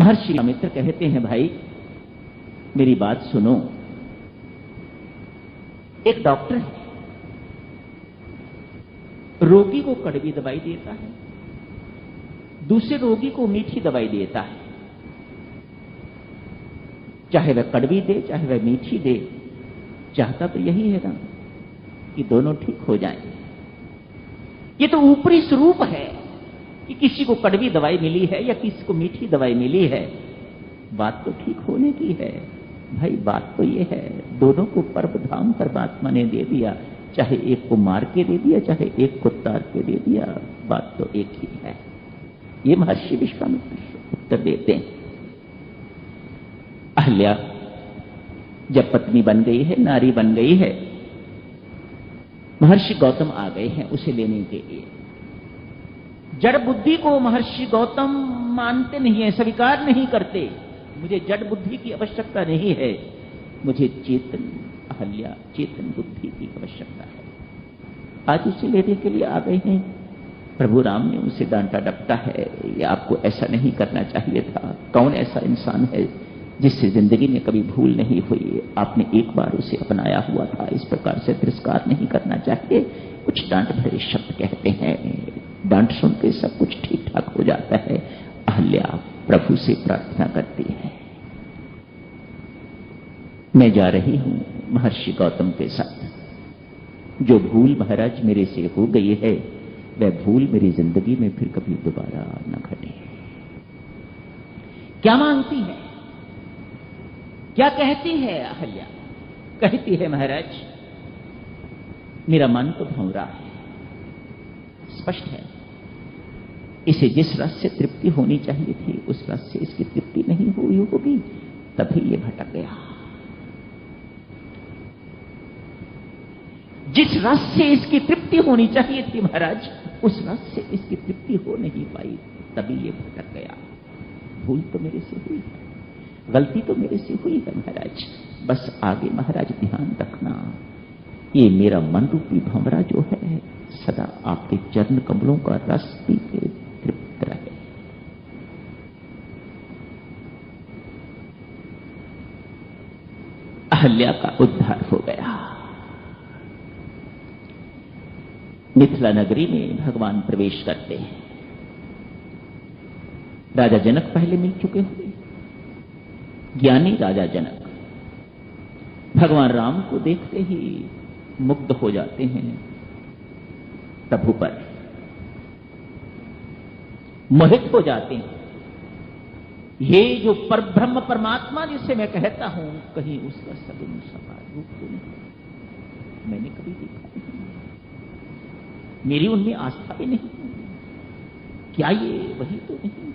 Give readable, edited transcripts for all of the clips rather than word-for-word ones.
महर्षि विश्वामित्र कहते हैं, भाई मेरी बात सुनो। एक डॉक्टर है, रोगी को कड़वी दवाई देता है, दूसरे रोगी को मीठी दवाई देता है। चाहे वह कड़वी दे चाहे वह मीठी दे, चाहता तो यही है ना कि दोनों ठीक हो जाएं। ये तो ऊपरी स्वरूप है कि किसी को कड़वी दवाई मिली है या किसी को मीठी दवाई मिली है, बात तो ठीक होने की है। भाई बात तो ये है, दोनों को परम धाम परमात्मा ने दे दिया, चाहे एक को मार के दे दिया चाहे एक को तार के दे दिया, बात तो एक ही है। ये महर्षि विश्वामित्र उत्तर देते हैं। अहल्या जब पत्नी बन गई है, नारी बन गई है, महर्षि गौतम आ गए हैं उसे लेने के लिए। जड़ बुद्धि को महर्षि गौतम मानते नहीं है, स्वीकार नहीं करते। मुझे जड़ बुद्धि की आवश्यकता नहीं है, मुझे चेतन अहल्या चेतन बुद्धि की आवश्यकता है। आज उसे लेने के लिए आ गए हैं। प्रभु राम ने उसे डांटा डपटा है, ये आपको ऐसा नहीं करना चाहिए था। कौन ऐसा इंसान है जिससे जिंदगी में कभी भूल नहीं हुई? आपने एक बार उसे अपनाया हुआ था, इस प्रकार से तिरस्कार नहीं करना चाहिए। कुछ डांट भरे शब्द कहते हैं, डांट सुन के सब कुछ ठीक ठाक हो जाता है। अहल्या प्रभु से प्रार्थना करती है, मैं जा रही हूं महर्षि गौतम के साथ। जो भूल महाराज मेरे से हो गई है, वह भूल मेरी जिंदगी में फिर कभी दोबारा न घटे। क्या मांगती है, क्या कहती है अहल्या? कहती है, महाराज मेरा मन तो भंवरा है, स्पष्ट है, इसे जिस रस से तृप्ति होनी चाहिए थी उस रस से इसकी तृप्ति नहीं हुई होगी, तभी ये भटक गया। जिस रस से इसकी तृप्ति होनी चाहिए थी महाराज, उस रस से इसकी तृप्ति हो नहीं पाई, तभी ये भटक गया। भूल तो मेरे से हुई है, गलती तो मेरे से हुई है महाराज। बस आगे महाराज ध्यान रखना, ये मेरा मन रूपी भंवरा जो है सदा आपके चरण कमलों का रस पी के तृप्त रहे। अहल्या का उद्धार हो गया। मिथिला नगरी में भगवान प्रवेश करते हैं। राजा जनक पहले मिल चुके हुए, ज्ञानी राजा जनक भगवान राम को देखते ही मुग्ध हो जाते हैं, प्रभु पर मोहित हो जाते हैं। ये जो परब्रह्म परमात्मा जिसे मैं कहता हूं, कहीं उसका सगुण साकार रूप तो नहीं मैंने कभी देखा नहीं, मेरी उनमें आस्था भी नहीं। क्या ये वही तो नहीं?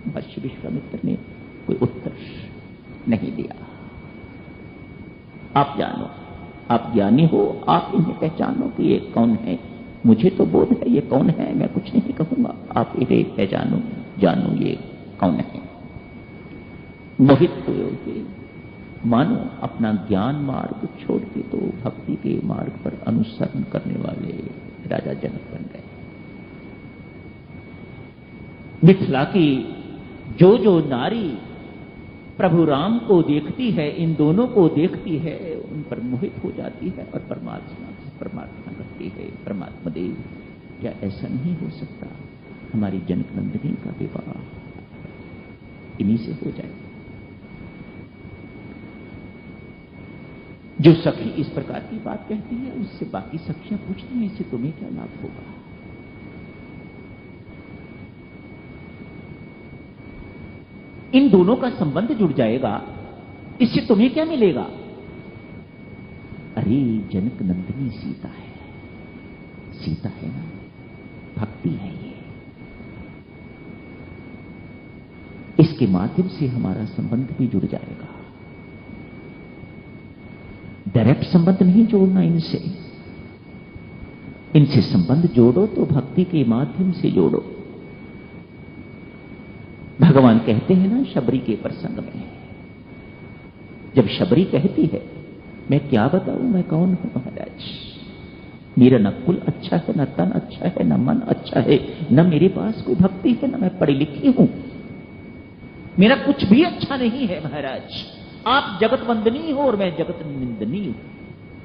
महर्षि विश्वामित्र ने कोई उत्तर नहीं दिया। आप जानो, आप ज्ञानी हो, आप इन्हें पहचानो कि ये कौन है। मुझे तो बोध है ये कौन है, मैं कुछ नहीं कहूंगा, आप इन्हें पहचानो, जानो ये कौन है। मोहित हुए मानो अपना ज्ञान मार्ग छोड़ के तो भक्ति के मार्ग पर अनुसरण करने वाले राजा जनक बन गए। मिथिला की जो जो नारी प्रभु राम को देखती है, इन दोनों को देखती है, उन पर मोहित हो जाती है और परमात्मा करती है। परमात्मा देव, क्या ऐसा नहीं हो सकता हमारी जनक नंदिनी का विवाह इन्हीं से हो जाए? जो सखी इस प्रकार की बात कहती है, उससे बाकी सखियां पूछती हैं, इससे तुम्हें क्या लाभ होगा? इन दोनों का संबंध जुड़ जाएगा, इससे तुम्हें क्या मिलेगा? अरे जनक नंदिनी सीता है, सीता है ना, भक्ति है ये, इसके माध्यम से हमारा संबंध भी जुड़ जाएगा। डायरेक्ट संबंध नहीं जोड़ना इनसे, इनसे संबंध जोड़ो तो भक्ति के माध्यम से जोड़ो। भगवान कहते हैं ना शबरी के प्रसंग में, जब शबरी कहती है मैं क्या बताऊं मैं कौन हूं महाराज, मेरा न कुल अच्छा है, न तन अच्छा है, न मन अच्छा है, न मेरे पास कोई भक्ति है, न मैं पढ़ी लिखी हूं, मेरा कुछ भी अच्छा नहीं है महाराज। आप जगत वंदनीय हो और मैं जगत निंदनीय हूं।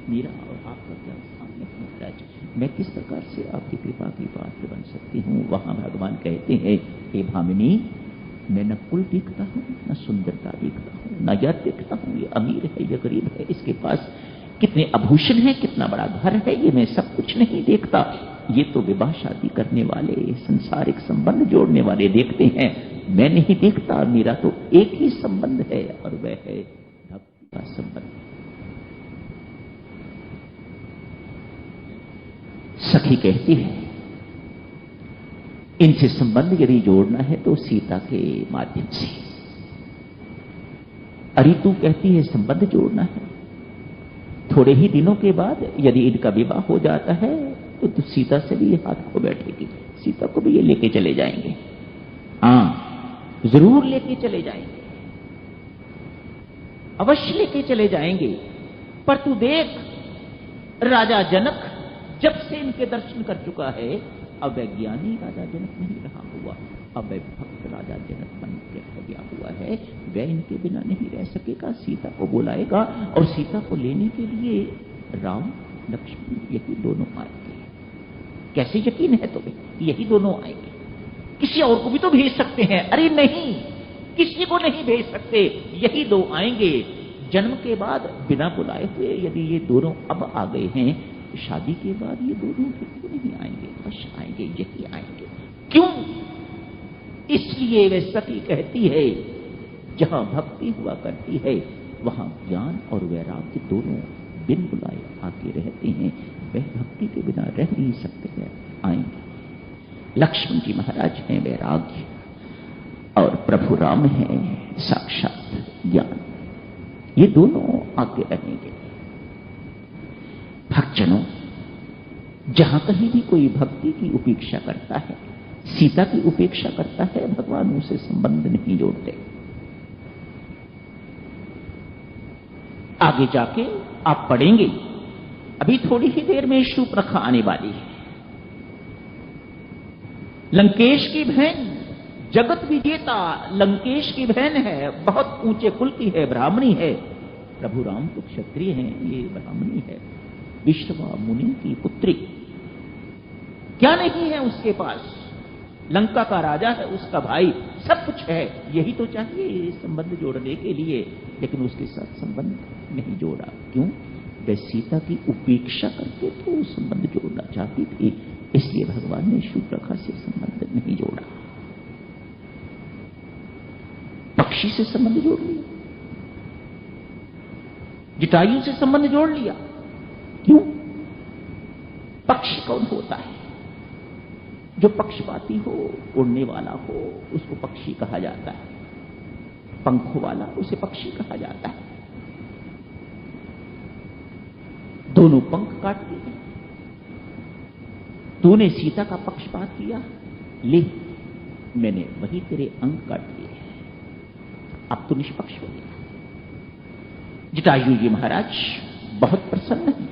मेरा और आपका क्या सामने है महाराज? मैं किस प्रकार से आपकी कृपा की पात्र बन सकती हूं? वहां भगवान कहते हैं, हे भामिनी, मैं न कुल देखता हूं, न सुंदरता देखता हूं, न यह देखता हूं ये अमीर है, यह गरीब है, इसके पास कितने आभूषण है, कितना बड़ा घर है, ये मैं सब कुछ नहीं देखता। ये तो विवाह शादी करने वाले, संसारिक संबंध जोड़ने वाले देखते हैं, मैं नहीं देखता। मेरा तो एक ही संबंध है और वह है भक्ति का संबंध। सखी कहती है, इनसे संबंध यदि जोड़ना है तो सीता के माध्यम से। अरे तू कहती है संबंध जोड़ना है, थोड़े ही दिनों के बाद यदि इनका विवाह हो जाता है तो तू सीता से भी ये हाथ खो बैठेगी, सीता को भी ये लेके चले जाएंगे। हाँ, जरूर लेके चले जाएंगे, अवश्य लेके चले जाएंगे। पर तू देख, राजा जनक जब से इनके दर्शन कर चुका है, अब वह ज्ञानी राजा जनक नहीं रहा हुआ, अब वह भक्त राजा जनक बन के रह गया हुआ है। वह इनके बिना नहीं रह सकेगा, सीता को बुलाएगा और सीता को लेने के लिए राम लक्ष्मण यही दोनों आएंगे। कैसे यकीन है तुम्हें? यही दोनों आएंगे, किसी और को भी तो भेज सकते हैं। अरे नहीं, किसी को नहीं भेज सकते, यही दो आएंगे। जन्म के बाद बिना बुलाए हुए यदि ये दोनों अब आ गए हैं, शादी के बाद ये दोनों फिर क्यों नहीं आएंगे? अवश्य आएंगे, यही आएंगे। क्यों? इसलिए वे सती कहती है, जहां भक्ति हुआ करती है वहां ज्ञान और वैराग्य दोनों बिन बुलाए आके रहते हैं। वह भक्ति के बिना रह नहीं सकते हैं, आएंगे। लक्ष्मण जी महाराज हैं वैराग्य और प्रभु राम हैं साक्षात ज्ञान। ये दोनों आके रहेंगे। भक्तजनों, जहां कहीं भी कोई भक्ति की उपेक्षा करता है, सीता की उपेक्षा करता है, भगवान उसे संबंध नहीं जोड़ते। आगे जाके आप पढ़ेंगे, अभी थोड़ी ही देर में शूर्पणखा आने वाली है। लंकेश की बहन, जगत विजेता लंकेश की बहन है, बहुत ऊंचे कुल की है, ब्राह्मणी है। प्रभु राम तो क्षत्रिय हैं, ये ब्राह्मणी है, विश्रवा मुनि की पुत्री। क्या नहीं है उसके पास? लंका का राजा है, उसका भाई, सब कुछ है। यही तो चाहिए संबंध जोड़ने के लिए, लेकिन उसके साथ संबंध नहीं जोड़ा। क्यों? वह सीता की उपेक्षा करके तो संबंध जोड़ना चाहती थी, इसलिए भगवान ने शूर्पणखा से संबंध नहीं जोड़ा। पक्षी से संबंध जोड़ लिया, जटायु से संबंध जोड़ लिया। क्यों? पक्षी कौन होता है? जो पक्षपाती हो, उड़ने वाला हो, उसको पक्षी कहा जाता है। पंखों वाला, उसे पक्षी कहा जाता है। दोनों पंख काट दिए, तूने सीता का पक्षपात किया, ले मैंने वही तेरे अंग काट दिए, अब तो निष्पक्ष हो गया। जटायु जी महाराज बहुत प्रसन्न हैं।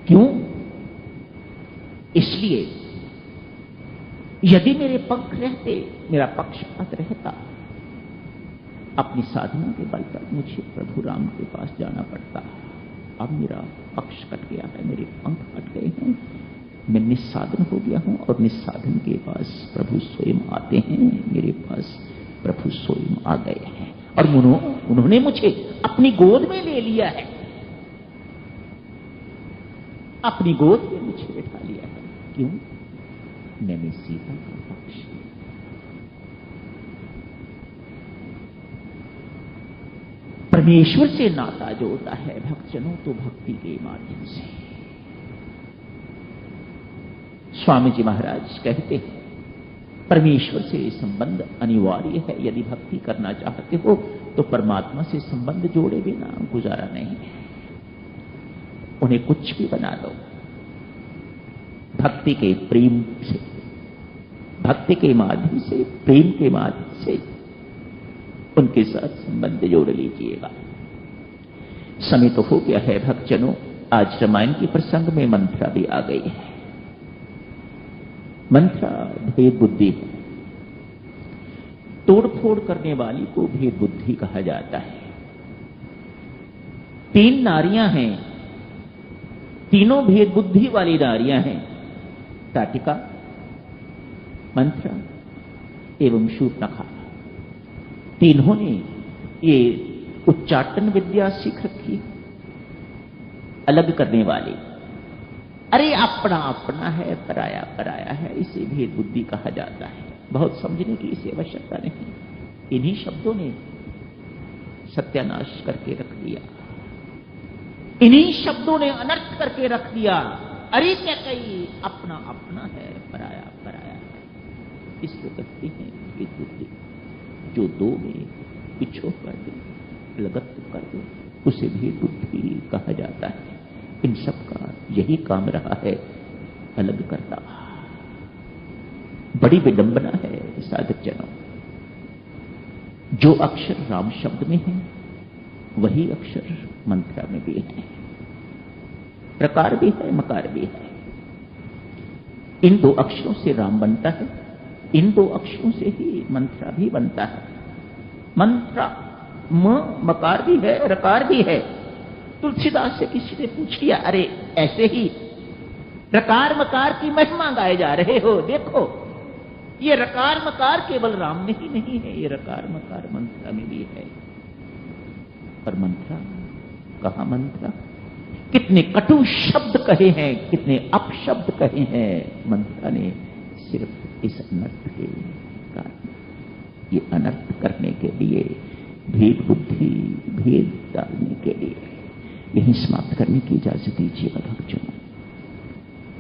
क्यों? इसलिए यदि मेरे पंख रहते, मेरा पक्षपात रहता, अपनी साधना के बल पर मुझे प्रभु राम के पास जाना पड़ता। अब मेरा पक्ष कट गया है, मेरे पंख कट गए हैं, मैं निस्साधन हो गया हूं और निस्साधन के पास प्रभु स्वयं आते हैं। मेरे पास प्रभु स्वयं आ गए हैं और उन्होंने मुझे अपनी गोद में ले लिया है, अपनी गोद में मुझे बैठा लिया है। क्यों? मैंने सीता का पक्ष लिया। परमेश्वर से नाता जोड़ता है भक्तजनों तो भक्ति के माध्यम से। स्वामी जी महाराज कहते हैं, परमेश्वर से संबंध अनिवार्य है। यदि भक्ति करना चाहते हो तो परमात्मा से संबंध जोड़े बिना गुजारा नहीं है। उन्हें कुछ भी बना दो, भक्ति के प्रेम से, भक्ति के माध्यम से, प्रेम के माध्यम से उनके साथ संबंध जोड़ लीजिएगा। समय तो हो गया है भक्तजनों, आज रामायण की प्रसंग में मंत्रा भी आ गई है। मंत्रा भेद बुद्धि है। तोड़फोड़ करने वाली को भेद बुद्धि कहा जाता है। 3 नारियां हैं, तीनों भेद बुद्धि वाली नारियां हैं, ताटिका, मंत्रा एवं शूर्पणखा। तीनों ने ये उच्चाटन विद्या सीख रखी, अलग करने वाली। अरे अपना अपना है, पराया पराया है, इसे भेद बुद्धि कहा जाता है। बहुत समझने की इसे आवश्यकता नहीं। इन्हीं शब्दों ने सत्यानाश करके रख दिया, इन्हीं शब्दों ने अनर्थ करके रख दिया। अरे क्या कही, अपना अपना है, पराया पराया है, इसको कहते हैं भेद बुद्धि। जो दो में पिछो कर दे, लगत कर दे, उसे भेद बुद्धि कहा जाता है। इन सब का यही काम रहा है, अलग करना। बड़ी विडंबना है साधक जनों। जो अक्षर राम शब्द में है वही अक्षर मंत्रा में भी है, प्रकार भी है, मकार भी है। इन 2 अक्षरों से राम बनता है, इन 2 अक्षरों से ही मंत्रा भी बनता है। मंत्रा मकार भी है, रकार भी है। तुलसीदास से किसी ने पूछ लिया, अरे ऐसे ही रकार मकार की महिमा गाए जा रहे हो, देखो ये रकार मकार केवल राम में ही नहीं है, ये रकार मकार मंत्रा में भी है। पर मंत्रा कहां मंत्रा? कितने कटु शब्द कहे हैं, कितने अपशब्द कहे हैं मंत्रा ने, सिर्फ इस अनर्थ के कारण। ये अनर्थ करने के लिए, भेद बुद्धि भेद डालने के लिए। यही समाप्त करने की इजाजत दीजिएगा भक्तजनों।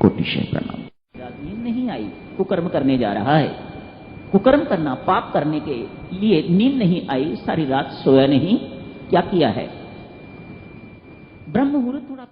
कोटिशय प्रणाम। नींद नहीं आई, कुकर्म करने जा रहा है। कुकर्म करना, पाप करने के लिए नींद नहीं आई, सारी रात सोया नहीं। क्या किया है? ब्रह्म मुहूर्त थोड़ा